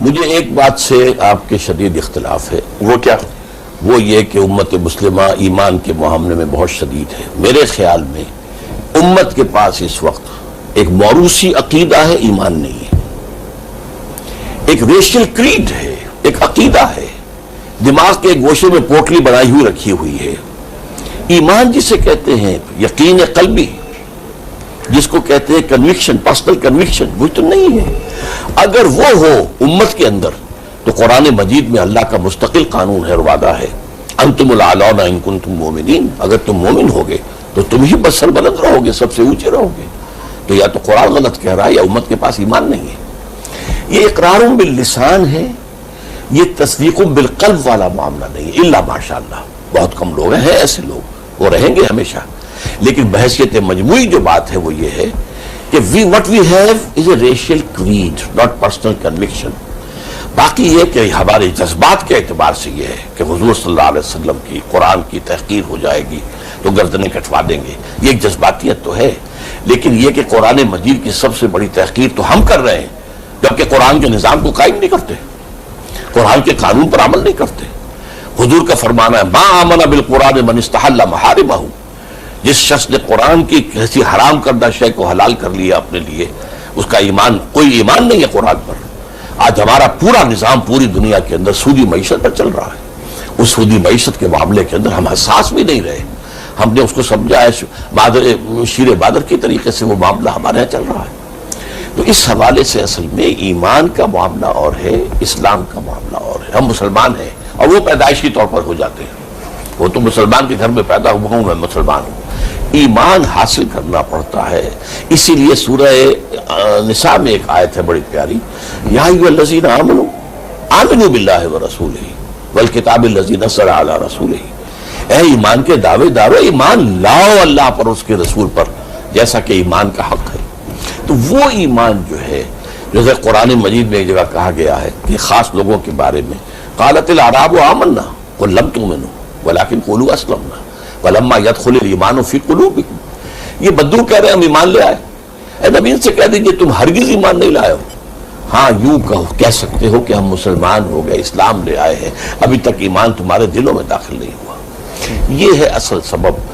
مجھے ایک بات سے آپ کے شدید اختلاف ہے. وہ کیا؟ وہ یہ کہ امت مسلمہ ایمان کے معاملے میں بہت شدید ہے. میرے خیال میں امت کے پاس اس وقت ایک موروثی عقیدہ ہے، ایمان نہیں ہے. ایک ریشل کریڈ ہے، ایک عقیدہ ہے، دماغ کے گوشے میں پوٹلی بنائی ہوئی رکھی ہوئی ہے. ایمان جسے کہتے ہیں یقین قلبی، جس کو کہتے ہیں کنوکشن، پرسنل کنوکشن، وہ تو نہیں ہے. اگر وہ ہو امت کے اندر تو قرآن مجید میں اللہ کا مستقل قانون ہے اور وعدہ ہے، انتم الاعلون ان کنتم مومنین، اگر تم مومن ہوگے تو تم ہی بس سربلند رہو گے، سب سے اونچے رہو گے. تو یا تو قرآن غلط کہہ رہا ہے یا امت کے پاس ایمان نہیں ہے. یہ اقرار باللسان ہے، یہ تصدیق بالقلب والا معاملہ نہیں ہے. الا ماشاءاللہ بہت کم لوگ ہیں ایسے لوگ، وہ رہیں گے ہمیشہ. لیکن بحیثیت مجموعی جو بات ہے وہ یہ ہے کہ what we have is a racial creed, not personal conviction. باقی یہ کہ ہمارے جذبات کے اعتبار سے یہ ہے کہ حضور صلی اللہ علیہ وسلم کی قرآن کی تحقیر ہو جائے گی تو گردنیں کٹوا دیں گے، یہ ایک جذباتیت تو ہے. لیکن یہ کہ قرآن مجید کی سب سے بڑی تحقیر تو ہم کر رہے ہیں جبکہ قرآن کے نظام کو قائم نہیں کرتے، قرآن کے قانون پر عمل نہیں کرتے. حضور کا فرمانا ہے ما آمن بالقرآن من استحل محارمہ، جس شخص نے قرآن کی کسی حرام کردہ شے کو حلال کر لیا اپنے لیے، اس کا ایمان، کوئی ایمان نہیں ہے قرآن پر. آج ہمارا پورا نظام پوری دنیا کے اندر سودی معیشت پر چل رہا ہے. اس سودی معیشت کے معاملے کے اندر ہم حساس بھی نہیں رہے. ہم نے اس کو سمجھا ہے شیر بادر کی طریقے سے وہ معاملہ ہمارے یہاں چل رہا ہے. تو اس حوالے سے اصل میں ایمان کا معاملہ اور ہے، اسلام کا معاملہ اور ہے. ہم مسلمان ہیں اور وہ پیدائشی طور پر ہو جاتے ہیں. وہ تو مسلمان کے گھر میں پیدا ہوا ہوں، میں مسلمان ہوں. ایمان حاصل کرنا پڑتا ہے. اسی لیے سورہ نساء میں ایک آیت ہے بڑی پیاری، یا ایھا الذین آمنوا آمنوا باللہ ورسولہ والکتاب الذی نزل علی رسولہ. اے ایمان کے دعوے دارو، ایمان لاؤ اللہ پر، اس کے رسول پر، جیسا کہ ایمان کا حق ہے. تو وہ ایمان جو ہے، جیسے قرآن مجید میں ایک جگہ کہا گیا ہے کہ خاص لوگوں کے بارے میں قالت الاعراب آمنا قل لم تؤمنوا ولکن قولوا اسلمنا ولما يدخل الایمان فی قلوبکم. یہ بدو کہہ رہے ہیں ہم ایمان لے آئے. اے نبی ان سے کہہ دیجئے تم ہرگز ایمان نہیں لائے ہو. ہاں یوں کہہ سکتے ہو کہ ہم مسلمان ہو گئے، اسلام لے آئے ہیں، ابھی تک ایمان تمہارے دلوں میں داخل نہیں ہوا. یہ ہے اصل سبب.